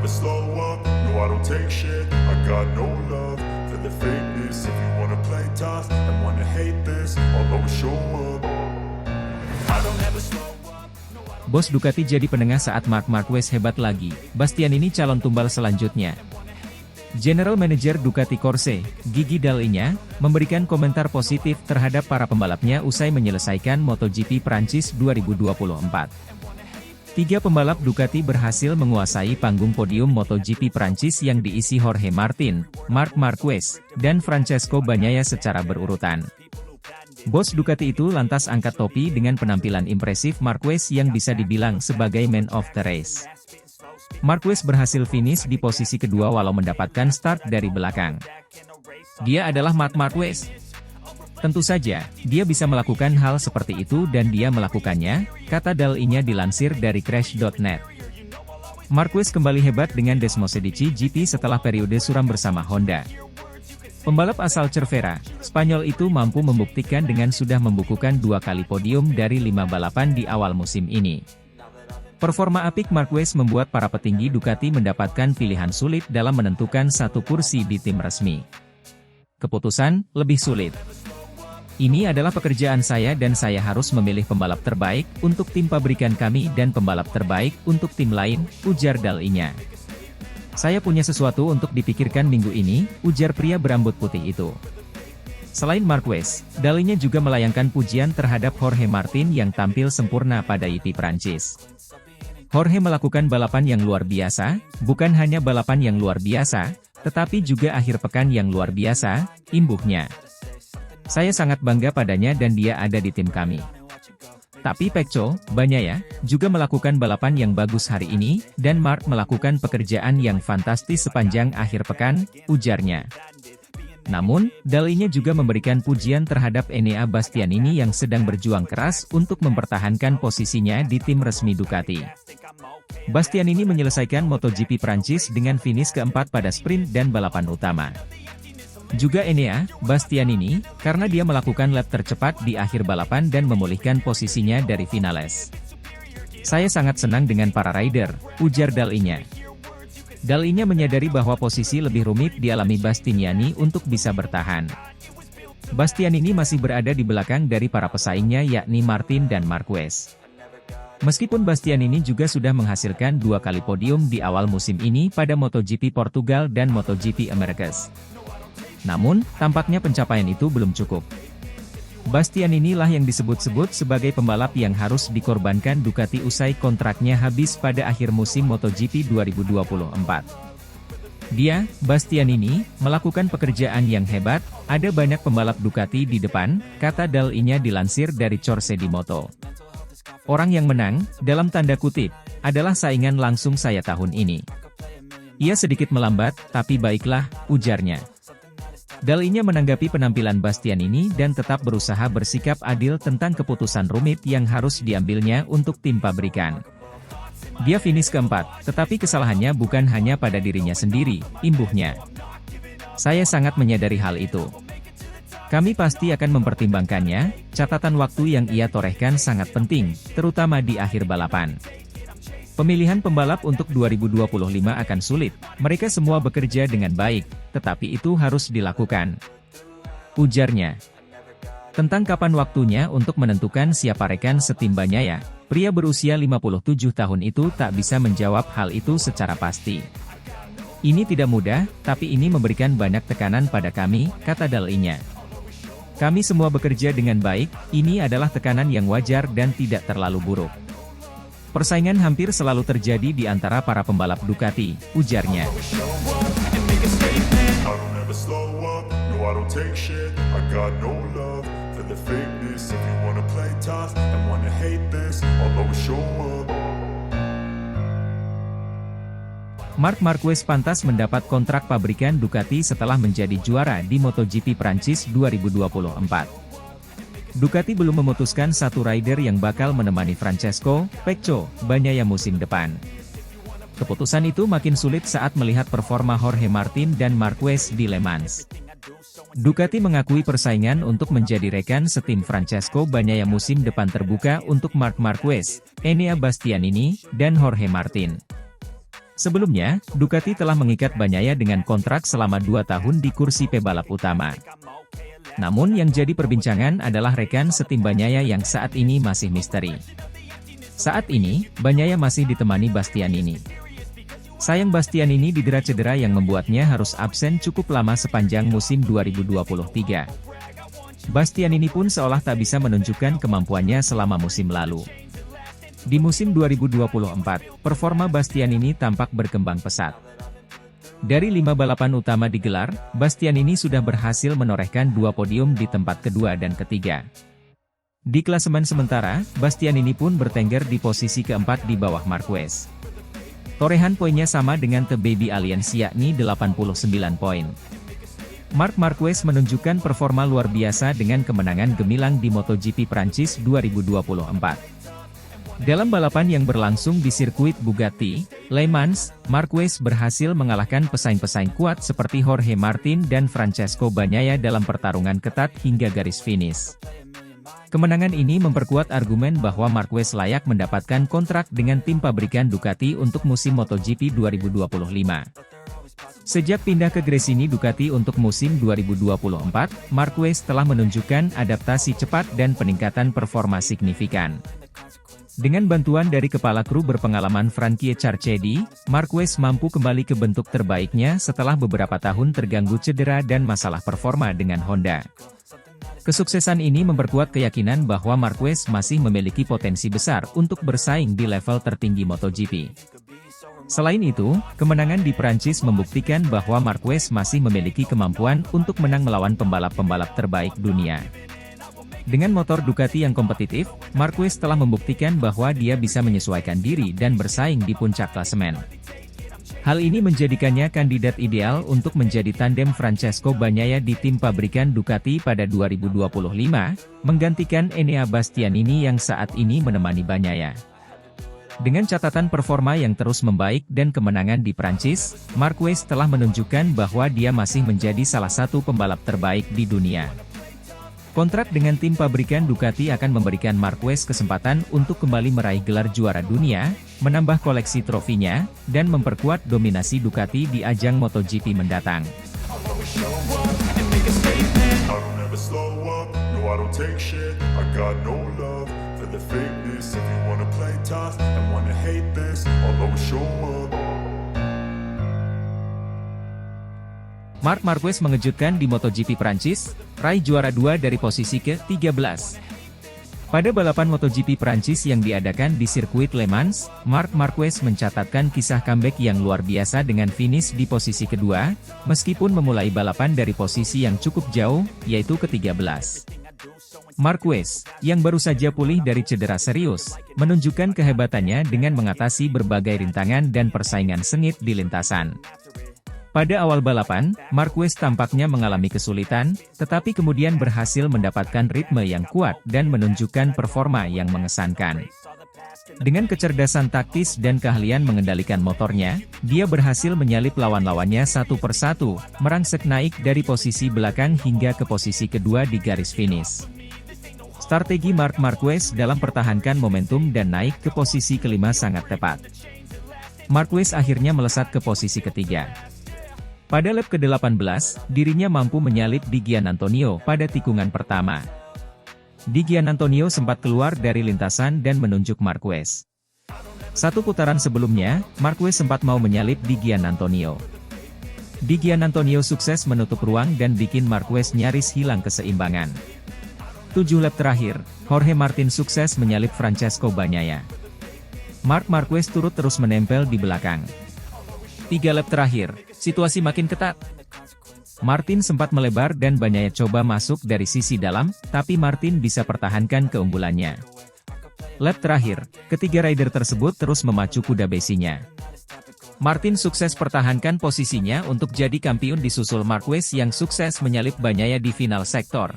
slow up, no I don't take shit. I got no love for the fakeness. If you wanna play tough and wanna hate this, I'll always show up. I don't ever slow up. Bos Ducati jadi penengah saat Marc Marquez hebat lagi. Bastianini calon tumbal selanjutnya. General Manager Ducati Corse, Gigi Dall'Igna, memberikan komentar positif terhadap para pembalapnya usai menyelesaikan MotoGP Prancis 2024. Tiga pembalap Ducati berhasil menguasai panggung podium MotoGP Prancis yang diisi Jorge Martin, Marc Marquez, dan Francesco Bagnaia secara berurutan. Bos Ducati itu lantas angkat topi dengan penampilan impresif Marquez yang bisa dibilang sebagai man of the race. Marquez berhasil finish di posisi kedua walau mendapatkan start dari belakang. Dia adalah Marc Marquez. Tentu saja, dia bisa melakukan hal seperti itu dan dia melakukannya, kata Dall'Igna dilansir dari Crash.net. Marquez kembali hebat dengan Desmosedici GP setelah periode suram bersama Honda. Pembalap asal Cervera, Spanyol itu mampu membuktikan dengan sudah membukukan 2 kali podium dari 5 balapan di awal musim ini. Performa apik Marquez membuat para petinggi Ducati mendapatkan pilihan sulit dalam menentukan satu kursi di tim resmi. Keputusan lebih sulit. Ini adalah pekerjaan saya dan saya harus memilih pembalap terbaik untuk tim pabrikan kami dan pembalap terbaik untuk tim lain, ujar Dall'Igna. Saya punya sesuatu untuk dipikirkan minggu ini, ujar pria berambut putih itu. Selain Marquez, Dall'Igna juga melayangkan pujian terhadap Jorge Martin yang tampil sempurna pada GP Prancis. Jorge melakukan balapan yang luar biasa, bukan hanya balapan yang luar biasa, tetapi juga akhir pekan yang luar biasa, imbuhnya. Saya sangat bangga padanya dan dia ada di tim kami. Tapi Pecco, Bagnaia, juga melakukan balapan yang bagus hari ini, dan Marc melakukan pekerjaan yang fantastis sepanjang akhir pekan, ujarnya. Namun, Dall'Igna juga memberikan pujian terhadap Enea Bastianini yang sedang berjuang keras untuk mempertahankan posisinya di tim resmi Ducati. Bastianini menyelesaikan MotoGP Prancis dengan finish keempat pada sprint dan balapan utama. Juga Enea Bastianini, karena dia melakukan lap tercepat di akhir balapan dan memulihkan posisinya dari finales. Saya sangat senang dengan para rider, ujar Dall'Igna. Dall'Igna menyadari bahwa posisi lebih rumit dialami Bastianini untuk bisa bertahan. Bastianini masih berada di belakang dari para pesaingnya yakni Martin dan Marquez. Meskipun Bastianini juga sudah menghasilkan 2 kali podium di awal musim ini pada MotoGP Portugal dan MotoGP Americas. Namun, tampaknya pencapaian itu belum cukup. Bastianini lah yang disebut-sebut sebagai pembalap yang harus dikorbankan Ducati usai kontraknya habis pada akhir musim MotoGP 2024. Dia, Bastianini, melakukan pekerjaan yang hebat, ada banyak pembalap Ducati di depan, kata Dall'Igna dilansir dari Corse di Moto. Orang yang menang, dalam tanda kutip, adalah saingan langsung saya tahun ini. Ia sedikit melambat, tapi baiklah, ujarnya. Dall'Igna menanggapi penampilan Bastianini dan tetap berusaha bersikap adil tentang keputusan rumit yang harus diambilnya untuk tim pabrikan. Dia finish keempat, tetapi kesalahannya bukan hanya pada dirinya sendiri, imbuhnya. Saya sangat menyadari hal itu. Kami pasti akan mempertimbangkannya, catatan waktu yang ia torehkan sangat penting, terutama di akhir balapan. Pemilihan pembalap untuk 2025 akan sulit, mereka semua bekerja dengan baik, tetapi itu harus dilakukan, ujarnya. Tentang kapan waktunya untuk menentukan siapa rekan setim Bagnaia, pria berusia 57 tahun itu tak bisa menjawab hal itu secara pasti. Ini tidak mudah, tapi ini memberikan banyak tekanan pada kami, kata Dall'Igna. Kami semua bekerja dengan baik, ini adalah tekanan yang wajar dan tidak terlalu buruk. Persaingan hampir selalu terjadi di antara para pembalap Ducati, ujarnya. Marc Marquez pantas mendapat kontrak pabrikan Ducati setelah menjadi juara di MotoGP Prancis 2024. Ducati belum memutuskan satu rider yang bakal menemani Francesco Pecco Bagnaia musim depan. Keputusan itu makin sulit saat melihat performa Jorge Martin dan Marquez di Le Mans. Ducati mengakui persaingan untuk menjadi rekan setim Francesco Bagnaia musim depan terbuka untuk Marc Marquez, Enea Bastianini, dan Jorge Martin. Sebelumnya, Ducati telah mengikat Bagnaia dengan kontrak selama 2 tahun di kursi pebalap utama. Namun yang jadi perbincangan adalah rekan setim Bagnaia yang saat ini masih misteri. Saat ini, Bagnaia masih ditemani Bastianini. Sayang Bastianini didera cedera yang membuatnya harus absen cukup lama sepanjang musim 2023. Bastianini pun seolah tak bisa menunjukkan kemampuannya selama musim lalu. Di musim 2024, performa Bastianini tampak berkembang pesat. Dari 5 balapan utama digelar, Bastianini sudah berhasil menorehkan 2 podium di tempat kedua dan ketiga. Di klasemen sementara, Bastianini pun bertengger di posisi keempat di bawah Marquez. Torehan poinnya sama dengan The Baby Alliance yakni 89 poin. Marc Marquez menunjukkan performa luar biasa dengan kemenangan gemilang di MotoGP Prancis 2024. Dalam balapan yang berlangsung di sirkuit Bugatti, Le Mans, Marquez berhasil mengalahkan pesaing-pesaing kuat seperti Jorge Martin dan Francesco Bagnaia dalam pertarungan ketat hingga garis finish. Kemenangan ini memperkuat argumen bahwa Marquez layak mendapatkan kontrak dengan tim pabrikan Ducati untuk musim MotoGP 2025. Sejak pindah ke Gresini Ducati untuk musim 2024, Marquez telah menunjukkan adaptasi cepat dan peningkatan performa signifikan. Dengan bantuan dari kepala kru berpengalaman Frankie Charchedi, Marquez mampu kembali ke bentuk terbaiknya setelah beberapa tahun terganggu cedera dan masalah performa dengan Honda. Kesuksesan ini memperkuat keyakinan bahwa Marquez masih memiliki potensi besar untuk bersaing di level tertinggi MotoGP. Selain itu, kemenangan di Prancis membuktikan bahwa Marquez masih memiliki kemampuan untuk menang melawan pembalap-pembalap terbaik dunia. Dengan motor Ducati yang kompetitif, Marquez telah membuktikan bahwa dia bisa menyesuaikan diri dan bersaing di puncak klasemen. Hal ini menjadikannya kandidat ideal untuk menjadi tandem Francesco Bagnaia di tim pabrikan Ducati pada 2025, menggantikan Enea Bastianini yang saat ini menemani Bagnaia. Dengan catatan performa yang terus membaik dan kemenangan di Prancis, Marquez telah menunjukkan bahwa dia masih menjadi salah satu pembalap terbaik di dunia. Kontrak dengan tim pabrikan Ducati akan memberikan Marquez kesempatan untuk kembali meraih gelar juara dunia, menambah koleksi trofinya, dan memperkuat dominasi Ducati di ajang MotoGP mendatang. Marc Marquez mengejutkan di MotoGP Prancis, raih juara 2 dari posisi ke-13. Pada balapan MotoGP Prancis yang diadakan di sirkuit Le Mans, Marc Marquez mencatatkan kisah comeback yang luar biasa dengan finish di posisi kedua, meskipun memulai balapan dari posisi yang cukup jauh, yaitu ke-13. Marquez, yang baru saja pulih dari cedera serius, menunjukkan kehebatannya dengan mengatasi berbagai rintangan dan persaingan sengit di lintasan. Pada awal balapan, Marquez tampaknya mengalami kesulitan, tetapi kemudian berhasil mendapatkan ritme yang kuat dan menunjukkan performa yang mengesankan. Dengan kecerdasan taktis dan keahlian mengendalikan motornya, dia berhasil menyalip lawan-lawannya satu persatu, merangsek naik dari posisi belakang hingga ke posisi kedua di garis finish. Strategi Marc Marquez dalam pertahankan momentum dan naik ke posisi kelima sangat tepat. Marquez akhirnya melesat ke posisi ketiga. Pada lap ke-18, dirinya mampu menyalip Di Giannantonio pada tikungan pertama. Di Giannantonio sempat keluar dari lintasan dan menunjuk Marquez. Satu putaran sebelumnya, Marquez sempat mau menyalip Di Giannantonio. Di Giannantonio sukses menutup ruang dan bikin Marquez nyaris hilang keseimbangan. 7 lap terakhir, Jorge Martin sukses menyalip Francesco Bagnaia. Marc Marquez turut terus menempel di belakang. 3 lap terakhir, situasi makin ketat. Martin sempat melebar dan Bagnaia coba masuk dari sisi dalam, tapi Martin bisa pertahankan keunggulannya. Lap terakhir, ketiga rider tersebut terus memacu kuda besinya. Martin sukses pertahankan posisinya untuk jadi kampiun disusul Marquez yang sukses menyalip Bagnaia di final sektor.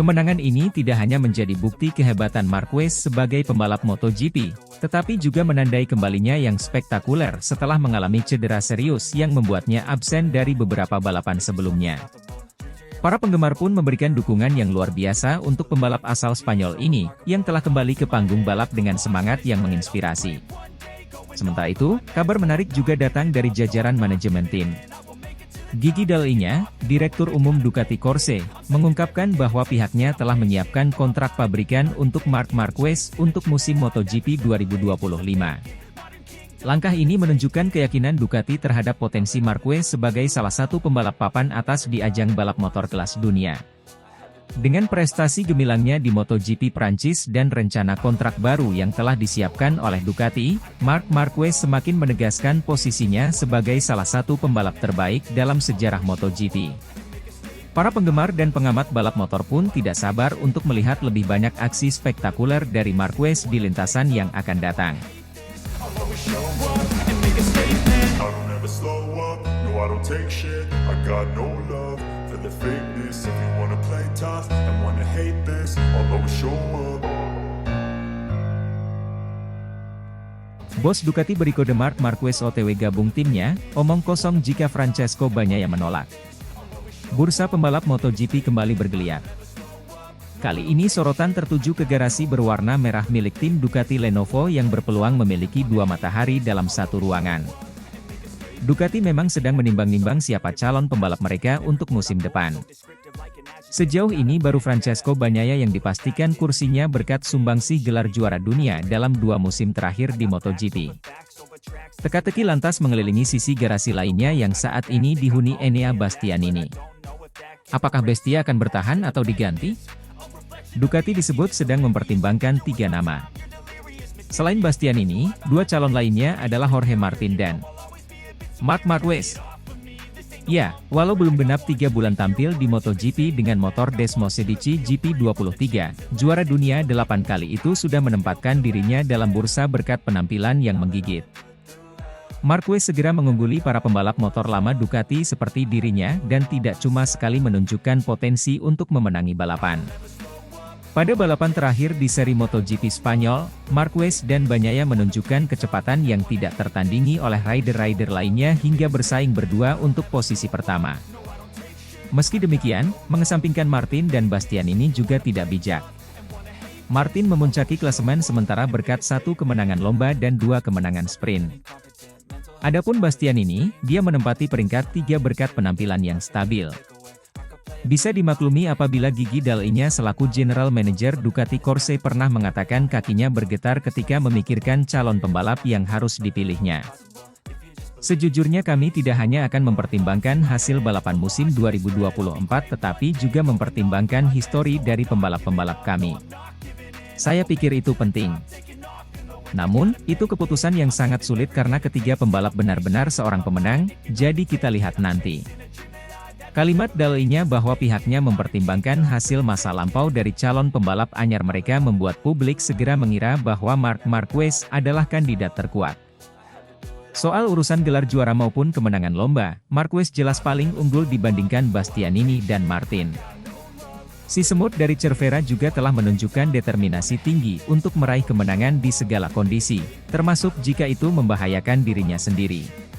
Kemenangan ini tidak hanya menjadi bukti kehebatan Marquez sebagai pembalap MotoGP, tetapi juga menandai kembalinya yang spektakuler setelah mengalami cedera serius yang membuatnya absen dari beberapa balapan sebelumnya. Para penggemar pun memberikan dukungan yang luar biasa untuk pembalap asal Spanyol ini, yang telah kembali ke panggung balap dengan semangat yang menginspirasi. Sementara itu, kabar menarik juga datang dari jajaran manajemen tim. Gigi Dall'Igna, Direktur Umum Ducati Corse, mengungkapkan bahwa pihaknya telah menyiapkan kontrak pabrikan untuk Marc Marquez untuk musim MotoGP 2025. Langkah ini menunjukkan keyakinan Ducati terhadap potensi Marquez sebagai salah satu pembalap papan atas di ajang balap motor kelas dunia. Dengan prestasi gemilangnya di MotoGP Prancis dan rencana kontrak baru yang telah disiapkan oleh Ducati, Marc Marquez semakin menegaskan posisinya sebagai salah satu pembalap terbaik dalam sejarah MotoGP. Para penggemar dan pengamat balap motor pun tidak sabar untuk melihat lebih banyak aksi spektakuler dari Marquez di lintasan yang akan datang. I don't ever slow up, no I don't take shit. I got no love for the fakeness. If you wanna play tough and wanna hate this, I'll always show up. Bos Ducati beri kode Marc Marquez OTW gabung timnya, omong kosong jika Francesco Bagnaia menolak. Bursa pembalap MotoGP kembali bergeliat. Kali ini sorotan tertuju ke garasi berwarna merah milik tim Ducati Lenovo yang berpeluang memiliki dua matahari dalam satu ruangan. Ducati memang sedang menimbang-nimbang siapa calon pembalap mereka untuk musim depan. Sejauh ini baru Francesco Bagnaia yang dipastikan kursinya berkat sumbangsih gelar juara dunia dalam 2 musim terakhir di MotoGP. Teka-teki lantas mengelilingi sisi garasi lainnya yang saat ini dihuni Enea Bastianini. Apakah Bestia akan bertahan atau diganti? Ducati disebut sedang mempertimbangkan 3 nama. Selain Bastianini, 2 calon lainnya adalah Jorge Martin dan Marc Marquez. Ya, walau belum genap 3 bulan tampil di MotoGP dengan motor Desmosedici GP23, juara dunia 8 kali itu sudah menempatkan dirinya dalam bursa berkat penampilan yang menggigit. Marquez segera mengungguli para pembalap motor lama Ducati seperti dirinya dan tidak cuma sekali menunjukkan potensi untuk memenangi balapan. Pada balapan terakhir di seri MotoGP Spanyol, Marquez dan Bagnaia menunjukkan kecepatan yang tidak tertandingi oleh rider-rider lainnya hingga bersaing berdua untuk posisi pertama. Meski demikian, mengesampingkan Martin dan Bastianini juga tidak bijak. Martin memuncaki klasemen sementara berkat 1 kemenangan lomba dan 2 kemenangan sprint. Adapun Bastianini, dia menempati peringkat 3 berkat penampilan yang stabil. Bisa dimaklumi apabila Gigi Dall'Igna selaku General Manager Ducati Corse pernah mengatakan kakinya bergetar ketika memikirkan calon pembalap yang harus dipilihnya. Sejujurnya kami tidak hanya akan mempertimbangkan hasil balapan musim 2024 tetapi juga mempertimbangkan histori dari pembalap-pembalap kami. Saya pikir itu penting. Namun, itu keputusan yang sangat sulit karena ketiga pembalap benar-benar seorang pemenang, jadi kita lihat nanti. Kalimat Dall'Igna bahwa pihaknya mempertimbangkan hasil masa lampau dari calon pembalap anyar mereka membuat publik segera mengira bahwa Marc Marquez adalah kandidat terkuat. Soal urusan gelar juara maupun kemenangan lomba, Marquez jelas paling unggul dibandingkan Bastianini dan Martin. Si semut dari Cervera juga telah menunjukkan determinasi tinggi untuk meraih kemenangan di segala kondisi, termasuk jika itu membahayakan dirinya sendiri.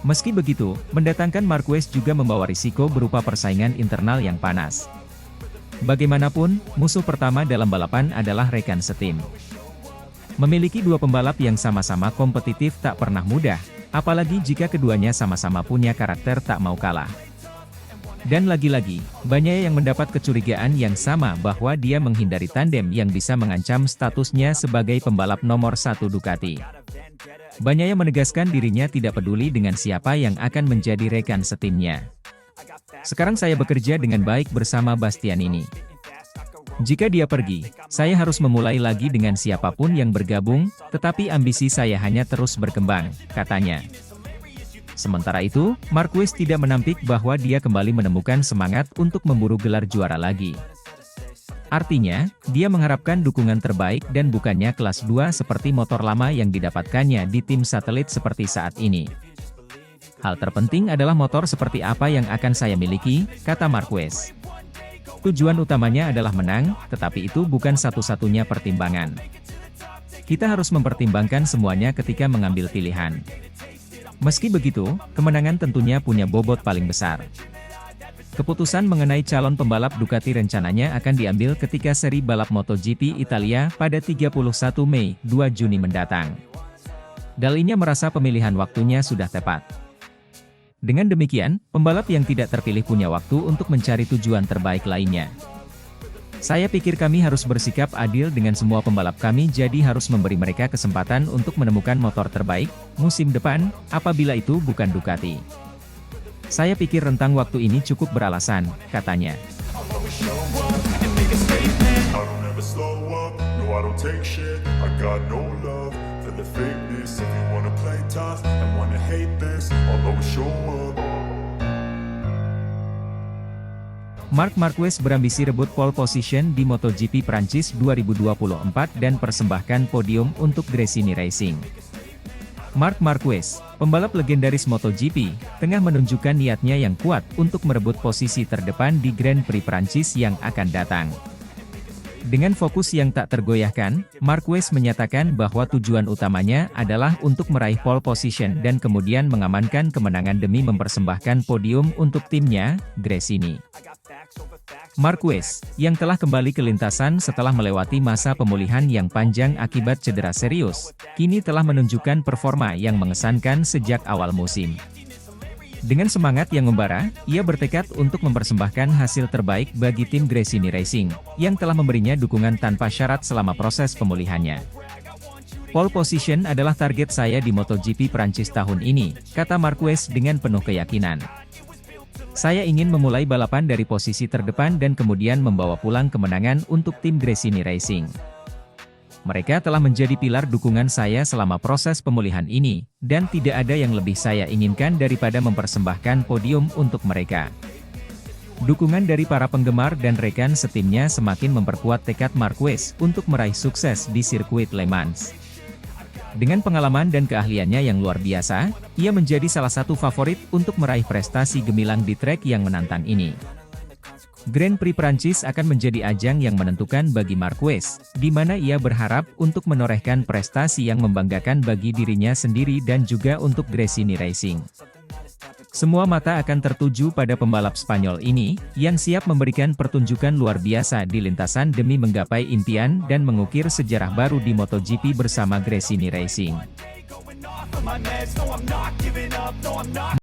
Meski begitu, mendatangkan Marquez juga membawa risiko berupa persaingan internal yang panas. Bagaimanapun, musuh pertama dalam balapan adalah rekan setim. Memiliki 2 pembalap yang sama-sama kompetitif tak pernah mudah, apalagi jika keduanya sama-sama punya karakter tak mau kalah. Dan lagi-lagi, banyak yang mendapat kecurigaan yang sama bahwa dia menghindari tandem yang bisa mengancam statusnya sebagai pembalap nomor 1 Ducati. Bagnaia menegaskan dirinya tidak peduli dengan siapa yang akan menjadi rekan setimnya. Sekarang saya bekerja dengan baik bersama Bastianini. Jika dia pergi, saya harus memulai lagi dengan siapapun yang bergabung, tetapi ambisi saya hanya terus berkembang, katanya. Sementara itu, Marquez tidak menampik bahwa dia kembali menemukan semangat untuk memburu gelar juara lagi. Artinya, dia mengharapkan dukungan terbaik dan bukannya kelas 2 seperti motor lama yang didapatkannya di tim satelit seperti saat ini. Hal terpenting adalah motor seperti apa yang akan saya miliki, kata Marquez. Tujuan utamanya adalah menang, tetapi itu bukan satu-satunya pertimbangan. Kita harus mempertimbangkan semuanya ketika mengambil pilihan. Meski begitu, kemenangan tentunya punya bobot paling besar. Keputusan mengenai calon pembalap Ducati rencananya akan diambil ketika seri balap MotoGP Italia pada 31 Mei 2 Juni mendatang. Dalinya merasa pemilihan waktunya sudah tepat. Dengan demikian, pembalap yang tidak terpilih punya waktu untuk mencari tujuan terbaik lainnya. Saya pikir kami harus bersikap adil dengan semua pembalap kami, jadi harus memberi mereka kesempatan untuk menemukan motor terbaik musim depan, apabila itu bukan Ducati. Saya pikir rentang waktu ini cukup beralasan, katanya. I don't ever slow up, no I don't take shit. I got no love for the fakeness. If you wanna play tough and wanna hate this, I'll always show up. Marc Marquez berambisi rebut pole position di MotoGP Prancis 2024 dan persembahkan podium untuk Gresini Racing. Marc Marquez, pembalap legendaris MotoGP, tengah menunjukkan niatnya yang kuat untuk merebut posisi terdepan di Grand Prix Prancis yang akan datang. Dengan fokus yang tak tergoyahkan, Marquez menyatakan bahwa tujuan utamanya adalah untuk meraih pole position dan kemudian mengamankan kemenangan demi mempersembahkan podium untuk timnya, Gresini. Marquez, yang telah kembali ke lintasan setelah melewati masa pemulihan yang panjang akibat cedera serius, kini telah menunjukkan performa yang mengesankan sejak awal musim. Dengan semangat yang membara, ia bertekad untuk mempersembahkan hasil terbaik bagi tim Gresini Racing, yang telah memberinya dukungan tanpa syarat selama proses pemulihannya. Pole position adalah target saya di MotoGP Prancis tahun ini, kata Marquez dengan penuh keyakinan. Saya ingin memulai balapan dari posisi terdepan dan kemudian membawa pulang kemenangan untuk tim Gresini Racing. Mereka telah menjadi pilar dukungan saya selama proses pemulihan ini, dan tidak ada yang lebih saya inginkan daripada mempersembahkan podium untuk mereka. Dukungan dari para penggemar dan rekan setimnya semakin memperkuat tekad Marquez untuk meraih sukses di sirkuit Le Mans. Dengan pengalaman dan keahliannya yang luar biasa, ia menjadi salah satu favorit untuk meraih prestasi gemilang di trek yang menantang ini. Grand Prix Prancis akan menjadi ajang yang menentukan bagi Marquez, di mana ia berharap untuk menorehkan prestasi yang membanggakan bagi dirinya sendiri dan juga untuk Gresini Racing. Semua mata akan tertuju pada pembalap Spanyol ini, yang siap memberikan pertunjukan luar biasa di lintasan demi menggapai impian dan mengukir sejarah baru di MotoGP bersama Gresini Racing.